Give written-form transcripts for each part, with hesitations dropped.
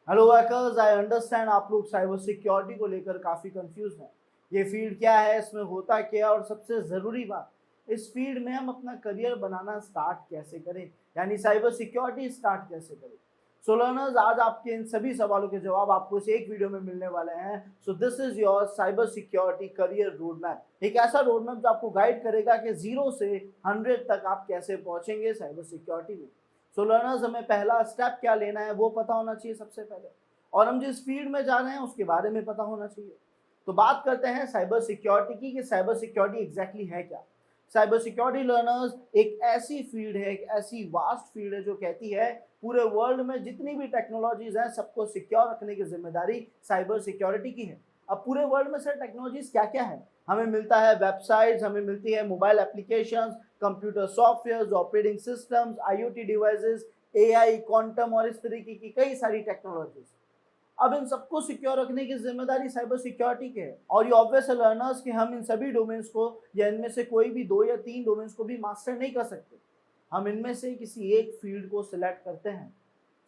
Hello hackers, I understand आप लोग cyber security को लेकर काफ़ी कंफ्यूज हैं। ये फील्ड क्या है, इसमें होता क्या है, और सबसे ज़रूरी बात, इस फील्ड में हम अपना करियर बनाना स्टार्ट कैसे करें, यानी साइबर सिक्योरिटी स्टार्ट कैसे करें। सो लर्नर्स, आज आपके इन सभी सवालों के जवाब आपको इस एक वीडियो में मिलने वाले हैं। So this is your cyber security career road map, एक ऐसा रोड मैप जो आपको गाइड करेगा कि 0 से 100 तक आप कैसे पहुंचेंगे साइबर सिक्योरिटी में। सो लर्नर्स, हमें पहला स्टेप क्या लेना है वो पता होना चाहिए सबसे पहले, और हम जिस फील्ड में जा रहे हैं उसके बारे में पता होना चाहिए। तो बात करते हैं साइबर सिक्योरिटी की, कि साइबर सिक्योरिटी एग्जैक्टली है क्या। साइबर सिक्योरिटी लर्नर्स एक ऐसी फील्ड है, एक ऐसी वास्ट फील्ड है जो कहती है पूरे वर्ल्ड में जितनी भी टेक्नोलॉजीज हैं सबको सिक्योर रखने की जिम्मेदारी साइबर सिक्योरिटी की है। अब पूरे वर्ल्ड में सर टेक्नोलॉजीज क्या क्या है, हमें मिलता है वेबसाइट्स, हमें मिलती है mobile applications, computer software, operating systems, IoT devices, AI, quantum और इस तरीके की कई सारी टेक्नोलॉजीज। अब इन सबको सिक्योर रखने की जिम्मेदारी साइबर सिक्योरिटी की है, और ये ऑब्वियस है लर्नर्स कि हम इन सभी डोमेन्स को या इनमें से कोई भी 2 या 3 डोमेन्स को भी मास्टर नहीं कर सकते। हम इनमें से किसी एक फील्ड को सिलेक्ट करते हैं।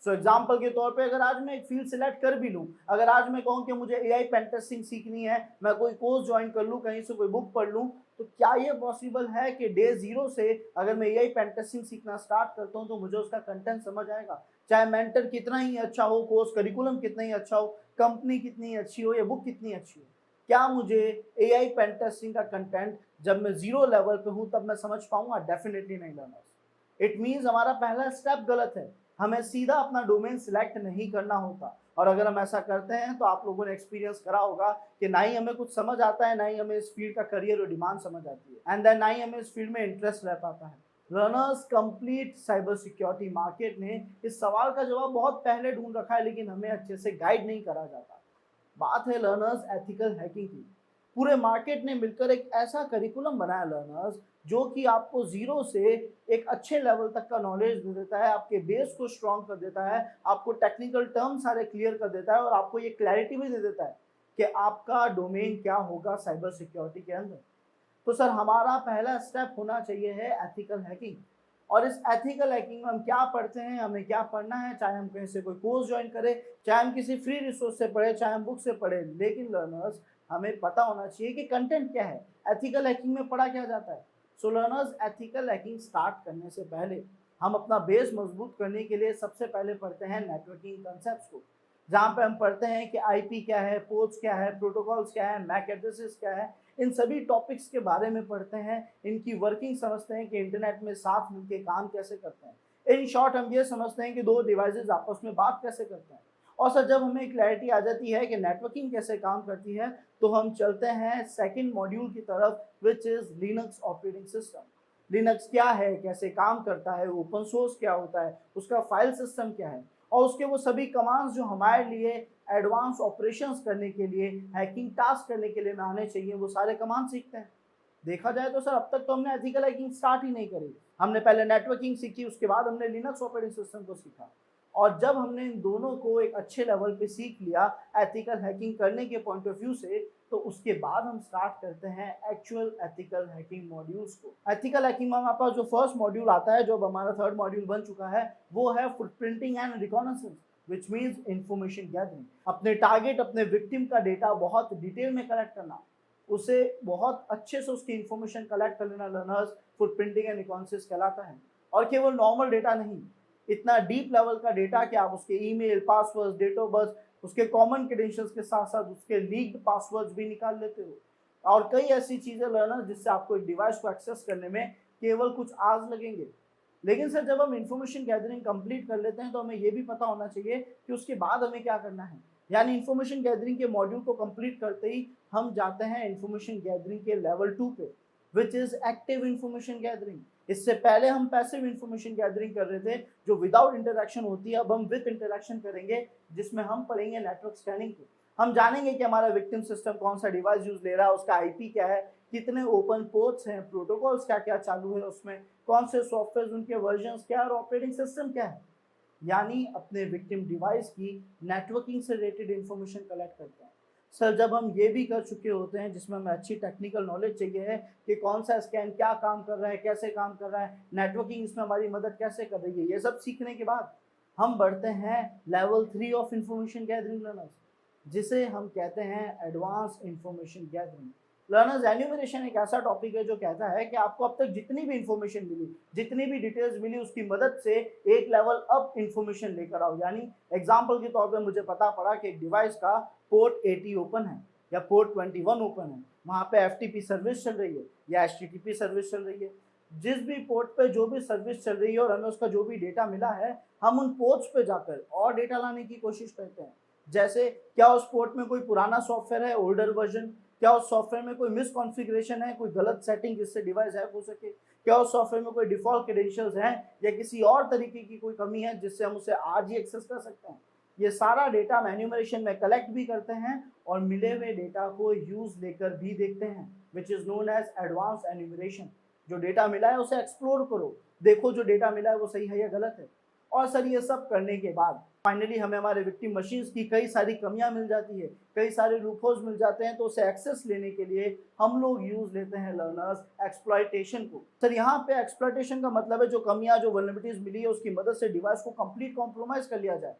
सो एग्जाम्पल के तौर पे अगर आज मैं एक फील्ड सिलेक्ट कर भी लूँ, अगर आज मैं कहूँ कि मुझे एआई पेन टेस्टिंग सीखनी है, मैं कोई कोर्स ज्वाइन कर लूँ, कहीं से कोई बुक पढ़ लूँ, तो क्या ये पॉसिबल है कि डे 0 से अगर मैं एआई पेन टेस्टिंग सीखना स्टार्ट करता हूँ तो मुझे उसका कंटेंट समझ आएगा, चाहे मेंटर कितना ही अच्छा हो, कोर्स करिकुलम कितना ही अच्छा हो, कंपनी कितनी अच्छी हो या बुक कितनी अच्छी हो, क्या मुझे एआई पेन टेस्टिंग का कंटेंट जब मैं 0 लेवल पे हूँ तब मैं समझ पाऊंगा? डेफिनेटली नहीं लर्नर्स। इट मीन्स हमारा पहला स्टेप गलत है, हमें सीधा अपना डोमेन सिलेक्ट नहीं करना होता। और अगर हम ऐसा करते हैं तो आप लोगों ने एक्सपीरियंस करा होगा कि ना ही हमें कुछ समझ आता है, ना ही हमें इस फील्ड का करियर और डिमांड समझ आती है, एंड देन ना ही हमें इस फील्ड में इंटरेस्ट रह पाता है। Runners complete cyber security market ने इस सवाल का जवाब बहुत पहले ढूंढ रखा है, लेकिन हमें अच्छे से गाइड नहीं करा जाता। बात है लर्नर्स एथिकल हैकिंग की। पूरे मार्केट ने मिलकर एक ऐसा करिकुलम बनाया लर्नर्स, जो कि आपको 0 से एक अच्छे लेवल तक का नॉलेज दे देता है, आपके बेस को स्ट्रॉन्ग कर देता है, आपको टेक्निकल टर्म सारे क्लियर कर देता है, और आपको ये क्लैरिटी भी दे देता है कि आपका डोमेन क्या होगा साइबर सिक्योरिटी के अंदर। तो सर हमारा पहला स्टेप होना चाहिए है एथिकल हैकिंग। और इस एथिकल हैकिंग में हम क्या पढ़ते हैं, हमें क्या पढ़ना है, चाहे हम कहीं से कोई कोर्स ज्वाइन करें, चाहे हम किसी फ्री रिसोर्स से पढ़े, चाहे हम बुक से पढ़े, लेकिन लर्नर्स हमें पता होना चाहिए कि कंटेंट क्या है, एथिकल हैकिंग में पढ़ा क्या जाता है। सो लर्नर्स, एथिकल हैकिंग स्टार्ट करने से पहले हम अपना बेस मजबूत करने के लिए सबसे पहले पढ़ते हैं नेटवर्किंग कंसेप्ट को, जहाँ पे हम पढ़ते हैं कि आईपी क्या है, पोर्ट्स क्या है, प्रोटोकॉल्स क्या है, मैक एड्रेसेस क्या है, इन सभी टॉपिक्स के बारे में पढ़ते हैं, इनकी वर्किंग समझते हैं कि इंटरनेट में साथ मिलकर काम कैसे करते हैं। इन शॉर्ट हम ये समझते हैं कि 2 डिवाइसेस आपस में बात कैसे करते हैं। और सर जब हमें क्लैरिटी आ जाती है कि नेटवर्किंग कैसे काम करती है, तो हम चलते हैं सेकंड मॉड्यूल की तरफ, which is Linux operating system. Linux क्या है, कैसे काम करता है, ओपन सोर्स क्या होता है, उसका फाइल सिस्टम क्या है, और उसके वो सभी कमांड्स जो हमारे लिए एडवांस ऑपरेशंस करने के लिए, हैकिंग टास्क करने के लिए में आने चाहिए, वो सारे कमांड सीखते हैं। देखा जाए तो सर अब तक तो हमने एथिकल हैकिंग स्टार्ट ही नहीं करी। हमने पहले नेटवर्किंग सीखी, उसके बाद हमने लिनक्स ऑपरेटिंग सिस्टम को सीखा, और जब हमने इन दोनों को एक अच्छे लेवल पे सीख लिया एथिकल हैकिंग करने के पॉइंट ऑफ व्यू से, तो उसके बाद हम स्टार्ट करते हैं एक्चुअल एथिकल हैकिंग मॉड्यूल्स को। एथिकल हैकिंग में हमारे पास जो फर्स्ट मॉड्यूल आता है, जो अब हमारा थर्ड मॉड्यूल बन चुका है, वो है footprinting and reconnaissance, which means information gathering. अपने टारगेट, अपने विक्टिम का डेटा बहुत डिटेल में कलेक्ट करना, उसे बहुत अच्छे से उसकी इंफॉर्मेशन कलेक्ट कर लेना, लर्नर्स फुटप्रिंटिंग एंड रिकॉनेसेंस कहलाता है। और केवल नॉर्मल डेटा नहीं, इतना डीप लेवल का डेटा कि आप उसके email, password, date of birth, उसके कॉमन क्रेडेंशियल्स के साथ साथ उसके लीक्ड पासवर्ड्स भी निकाल लेते हो, और कई ऐसी चीजें लर्नर जिससे आपको एक डिवाइस को एक्सेस करने में केवल कुछ आवर्स लगेंगे। लेकिन सर जब हम इंफॉर्मेशन गैदरिंग कंप्लीट कर लेते हैं तो हमें यह भी पता होना चाहिए कि उसके बाद हमें क्या करना है। यानी इंफॉर्मेशन गैदरिंग के मॉड्यूल को कंप्लीट करते ही हम जाते हैं इंफॉर्मेशन गैदरिंग के लेवल 2 पे, which is active information gathering. इससे पहले हम पैसिव इंफॉर्मेशन गैदरिंग कर रहे थे, जो विदाउट इंटरेक्शन होती है, अब हम विद इंटरेक्शन करेंगे, जिसमें हम पढ़ेंगे नेटवर्क स्कैनिंग को। हम जानेंगे कि हमारा विक्टिम सिस्टम कौन सा डिवाइस यूज ले रहा है, उसका आईपी क्या है, कितने ओपन पोर्ट्स हैं, प्रोटोकॉल्स क्या क्या चालू है उसमें, कौन से सॉफ्टवेयर, उनके वर्जन्स क्या है, और ऑपरेटिंग सिस्टम क्या है। यानी अपने विक्टिम डिवाइस की नेटवर्किंग से रिलेटेड इंफॉर्मेशन कलेक्ट करते हैं। सर जब हम ये भी कर चुके होते हैं, जिसमें हमें अच्छी टेक्निकल नॉलेज चाहिए है कि कौन सा स्कैन क्या काम कर रहा है, कैसे काम कर रहा है, नेटवर्किंग इसमें हमारी मदद कैसे कर रही है, ये सब सीखने के बाद हम बढ़ते हैं level 3 of information gathering learners, जिसे हम कहते हैं advance information gathering learners. Enumeration एक ऐसा टॉपिक है जो कहता है कि आपको अब तक जितनी भी इंफॉर्मेशन मिली, जितनी भी डिटेल्स मिली, उसकी मदद से एक लेवल अप इंफॉर्मेशन लेकर आओ। यानी एग्जांपल के तौर पे मुझे पता पड़ा कि एक डिवाइस का पोर्ट 80 ओपन है या पोर्ट 21 ओपन है, वहाँ पे FTP सर्विस चल रही है या HTTP सर्विस चल रही है। जिस भी पोर्ट पे जो भी सर्विस चल रही है और हमें उसका जो भी डेटा मिला है, हम उन पोर्ट्स पे जाकर और डेटा लाने की कोशिश करते हैं। जैसे क्या उस पोर्ट में कोई पुराना सॉफ्टवेयर है, ओल्डर वर्जन, क्या उस सॉफ्टवेयर में कोई मिस कॉन्फ़िगरेशन है, कोई गलत सेटिंग जिससे डिवाइस हैक हो सके, क्या उस सॉफ्टवेयर में कोई डिफ़ॉल्ट क्रेडेंशियल्स हैं या किसी और तरीके की कोई कमी है जिससे हम उसे आज ही एक्सेस कर सकते हैं। ये सारा डेटा हम एन्यूमरेशन में कलेक्ट भी करते हैं और मिले हुए डेटा को यूज़ लेकर भी देखते हैं, which is known as advance enumeration. जो डेटा मिला है उसे एक्सप्लोर करो, देखो जो डेटा मिला है वो सही है या गलत है। और सर ये सब करने के बाद फाइनली हमें हमारे विक्टिम मशीन्स की कई सारी कमियां मिल जाती है, कई सारे लूपहोल्स मिल जाते हैं, तो उसे एक्सेस लेने के लिए हम लोग यूज लेते हैं लर्नर्स एक्सप्लॉयटेशन को। सर यहाँ पे एक्सप्लॉयटेशन का मतलब है जो कमियां, जो वल्नरेबिलिटीज मिली है उसकी मदद से डिवाइस को कंप्लीट कॉम्प्रोमाइज कर लिया जाए।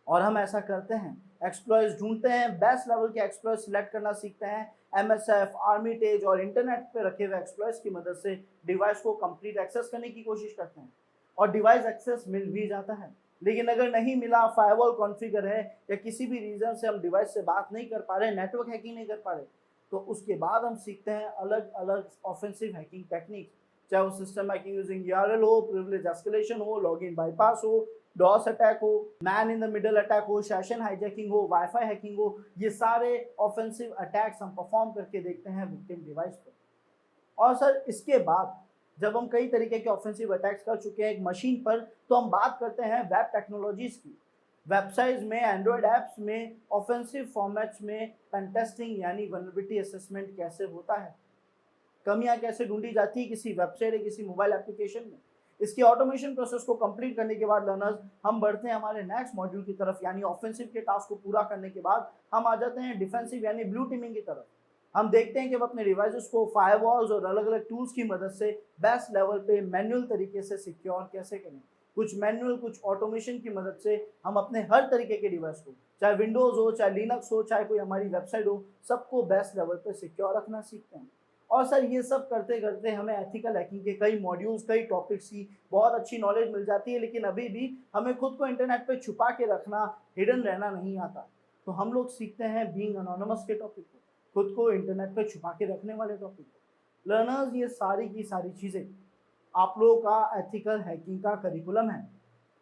और हम ऐसा करते हैं, एक्सप्लॉयट्स ढूंढते हैं, बेस्ट लेवल के एक्सप्लॉयट्स सिलेक्ट करना सीखते हैं। MSF, आर्मिटेज और इंटरनेट पे रखे हुए एक्सप्लॉयट्स की मदद से डिवाइस को कंप्लीट एक्सेस करने की कोशिश करते हैं और डिवाइस एक्सेस मिल भी जाता है। लेकिन अगर नहीं मिला, फायरवॉल कॉन्फ़िगर है या किसी भी रीजन से हम डिवाइस से बात नहीं कर पा रहे, नेटवर्क हैकिंग नहीं कर पा रहे, तो उसके बाद हम सीखते हैं अलग अलग ऑफेंसिव हैकिंग टेक्निक, चाहे वो सिस्टम हैकिंग यूजिंग URL हो, प्रिविलेज एस्केलेशन हो, लॉगिन बाईपास हो, डॉस अटैक हो, man in the middle attack हो, सेशन हाईजैकिंग हो, वाईफाई हैकिंग हो। ये सारे ऑफेंसिव अटैक्स हम परफॉर्म करके देखते हैं विक्टिम डिवाइस पर। और सर इसके बाद जब हम कई तरीके के ऑफेंसिव अटैक्स कर चुके हैं एक मशीन पर, तो हम बात करते हैं वेब टेक्नोलॉजीज की। वेबसाइट्स में, एंड्रॉयड ऐप्स में, ऑफेंसिव फॉर्मेट्स में पेन टेस्टिंग यानी वल्नरेबिलिटी असेसमेंट कैसे होता है, कमियां कैसे ढूंढी जाती है किसी वेबसाइट या किसी मोबाइल एप्लीकेशन में। इसके ऑटोमेशन प्रोसेस को कंप्लीट करने के बाद लर्नर्स हम बढ़ते हैं हमारे नेक्स्ट मॉड्यूल की तरफ, यानी ऑफेंसिव के टास्क को पूरा करने के बाद हम आ जाते हैं डिफेंसिव यानी ब्लू टीमिंग की तरफ। हम देखते हैं कि हम अपने डिवाइसेस को फायरवॉल्स और अलग अलग टूल्स की मदद से बेस्ट लेवल पे मैनुअल तरीके से सिक्योर कैसे करें। कुछ मैनुअल, कुछ ऑटोमेशन की मदद से हम अपने हर तरीके के डिवाइस को, चाहे विंडोज हो, चाहे लिनक्स हो, चाहे कोई हमारी वेबसाइट हो, सबको बेस्ट लेवल पे सिक्योर रखना सीखते हैं। और सर ये सब करते करते हमें एथिकल हैकिंग के कई मॉड्यूल्स, कई टॉपिक्स की बहुत अच्छी नॉलेज मिल जाती है, लेकिन अभी भी हमें खुद को इंटरनेट पे छुपा के रखना, हिडन रहना नहीं आता। तो हम लोग सीखते हैं बीइंग अनोनिमस के टॉपिक को, खुद को इंटरनेट पे छुपा के रखने वाले टॉपिक को। लर्नर्स ये सारी की सारी चीज़ें आप लोगों का एथिकल हैकिंग का करिकुलम है,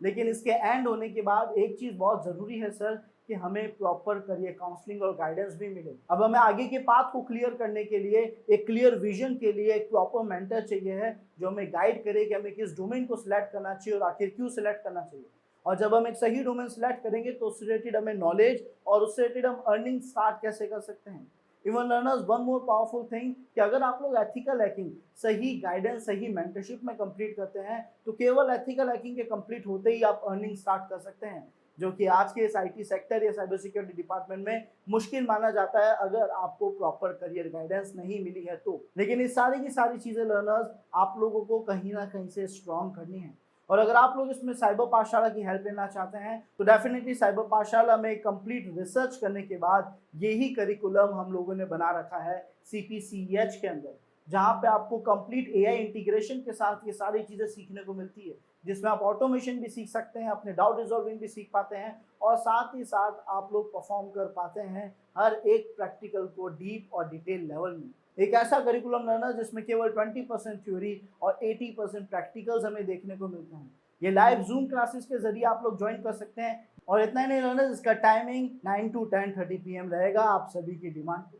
लेकिन इसके एंड होने के बाद एक चीज़ बहुत ज़रूरी है सर कि हमें प्रॉपर करियर काउंसलिंग और गाइडेंस भी मिले। अब हमें आगे के पाथ को क्लियर करने के लिए, एक क्लियर विजन के लिए एक प्रॉपर मेंटर चाहिए है जो हमें गाइड करे कि हमें किस डोमेन को सिलेक्ट करना चाहिए और आखिर क्यों सिलेक्ट करना चाहिए। और जब हम एक सही डोमेन सिलेक्ट करेंगे तो उससे रिलेटेड हमें नॉलेज और उससे रिलेटेड हम अर्निंग स्टार्ट कैसे कर सकते हैं। Even learners, one more powerful thing कि अगर आप लोग एथिकल हैकिंग सही गाइडेंस, सही मेंटरशिप में कंप्लीट करते हैं तो केवल एथिकल हैकिंग के कंप्लीट होते ही आप अर्निंग स्टार्ट कर सकते हैं, जो कि आज के इस IT सेक्टर या साइबर सिक्योरिटी डिपार्टमेंट में मुश्किल माना जाता है अगर आपको प्रॉपर करियर गाइडेंस नहीं मिली है तो। लेकिन इस सारी की सारी चीज़ें लर्नर्स आप लोगों को कहीं ना कहीं से स्ट्रॉन्ग करनी है। और अगर आप लोग इसमें साइबर पाठशाला की हेल्प लेना चाहते हैं तो डेफिनेटली साइबर पाठशाला में कंप्लीट रिसर्च करने के बाद यही करिकुलम हम लोगों ने बना रखा है CPCEH के अंदर, जहाँ पे आपको कंप्लीट AI इंटीग्रेशन के साथ ये सारी चीज़ें सीखने को मिलती है, जिसमें आप ऑटोमेशन भी सीख सकते हैं, अपने डाउट रिजॉल्विंग भी सीख पाते हैं और साथ ही साथ आप लोग परफॉर्म कर पाते हैं हर एक प्रैक्टिकल को डीप और डिटेल लेवल में। एक ऐसा करिकुलम लर्नर जिसमें केवल 20% थ्योरी और 80% प्रैक्टिकल्स हमें देखने को मिलते हैं। ये लाइव जूम क्लासेस के जरिए आप लोग ज्वाइन कर सकते हैं। और इतना ही नहीं लर्नर्स, इसका टाइमिंग 9 to 10:30 PM रहेगा आप सभी की डिमांड पे।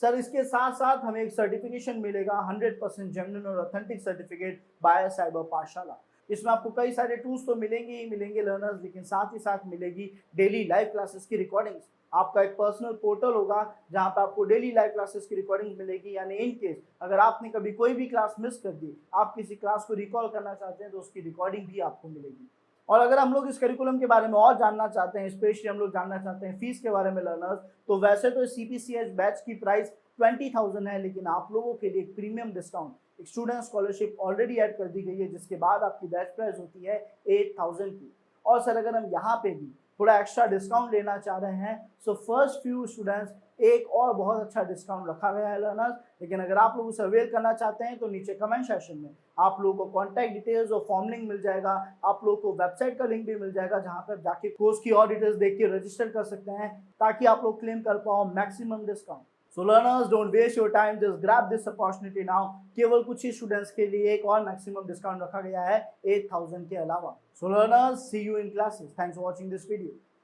सर इसके साथ साथ हमें एक सर्टिफिकेशन मिलेगा 100% जेन्युइन और ऑथेंटिक सर्टिफिकेट बाय साइबर पाठशाला। इसमें आपको कई सारे टूल्स तो मिलेंगे ही मिलेंगे लर्नर्स, लेकिन साथ ही साथ मिलेगी डेली लाइव क्लासेस की रिकॉर्डिंग्स। आपका एक पर्सनल पोर्टल होगा जहां पे आपको डेली लाइव क्लासेस की रिकॉर्डिंग मिलेगी, यानी इन केस अगर आपने कभी कोई भी क्लास मिस कर दी, आप किसी क्लास को रिकॉल करना चाहते हैं तो उसकी रिकॉर्डिंग भी आपको मिलेगी। और अगर हम लोग इस करिकुलम के बारे में और जानना चाहते हैं, स्पेशली हम लोग जानना चाहते हैं फीस के बारे में लर्नर्स, तो वैसे तो CPCH बैच की प्राइस 20,000 है, लेकिन आप लोगों के लिए एक प्रीमियम डिस्काउंट, एक स्टूडेंट स्कॉलरशिप ऑलरेडी ऐड कर दी गई है, जिसके बाद आपकी बैच प्राइस होती है 8,000 की। और सर अगर हम यहाँ पे भी थोड़ा एक्स्ट्रा डिस्काउंट लेना चाह रहे हैं, सो फर्स्ट फ्यू स्टूडेंट्स एक और बहुत अच्छा डिस्काउंट रखा गया है लर्नर्स। लेकिन अगर आप लोग उसे अवेल करना चाहते हैं तो नीचे कमेंट सेक्शन में आप लोगों को कॉन्टैक्ट डिटेल्स और फॉर्म लिंक मिल जाएगा, आप लोग को वेबसाइट का लिंक भी मिल जाएगा जहां पर जाके कोर्स की और डिटेल्स देख के रजिस्टर कर सकते हैं ताकि आप लोग क्लेम कर पाओ maximum discount. So learners don't waste your time, just grab this opportunity now. केवल कुछ ही स्टूडेंट्स के लिए एक और मैक्सिमम डिस्काउंट रखा गया है 8000 के अलावा। So learners see you in classes, thanks for watching this video.